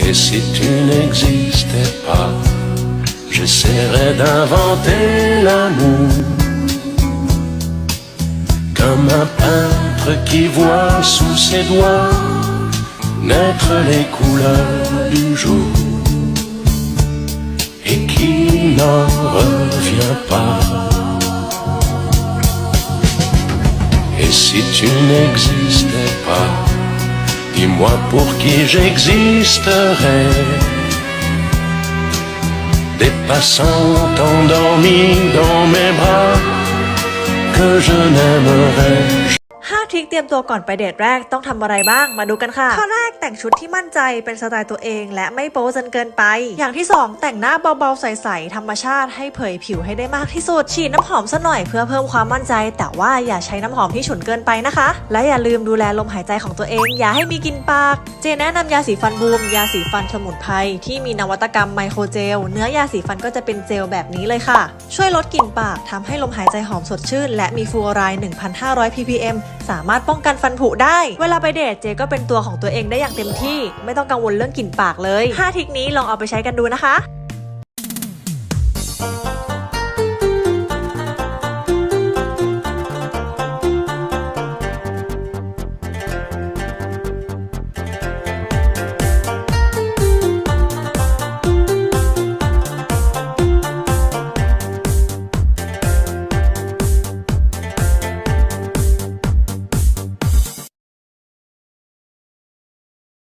Et si tu n'existais pas, j'essaierais d'inventer l'amour, comme un peintre qui voit sous ses doigts naître les couleurs du jour et qui n'en revient pas. Et si tu n'existais pas, dis-moi pour qui j'existerais. Des passants endormis dans mes bras que je n'aimerais. 5 ทริคเตรียมตัวก่อนไปเดทแรกต้องทำอะไรบ้างมาดูกันค่ะข้อแรกแต่งชุดที่มั่นใจเป็นสไตล์ตัวเองและไม่โป๊จนเกินไปอย่างที่2แต่งหน้าเบาๆใสๆธรรมชาติให้เผยผิวให้ได้มากที่สุดฉีดน้ำหอมซะหน่อยเพื่อเพิ่มความมั่นใจแต่ว่าอย่าใช้น้ำหอมที่ฉุนเกินไปนะคะและอย่าลืมดูแลลมหายใจของตัวเองอย่าให้มีกลิ่นปากเจนแนะนำยาสีฟันบูมยาสีฟันสมุนไพรที่มีนวัตกรรมไมโครเจลเนื้อยาสีฟันก็จะเป็นเจลแบบนี้เลยค่ะช่วยลดกลิ่นปากทำให้ลมหายใจหอมสดชื่นและมีฟลูออไรด์ 1,500 ppm สามารถป้องกันฟันผุได้เวลาไปเดทเจก็เป็นตัวของตัวเองได้อย่างเต็มที่ไม่ต้องกังวลเรื่องกลิ่นปากเลย5ทริคนี้ลองเอาไปใช้กันดูนะคะ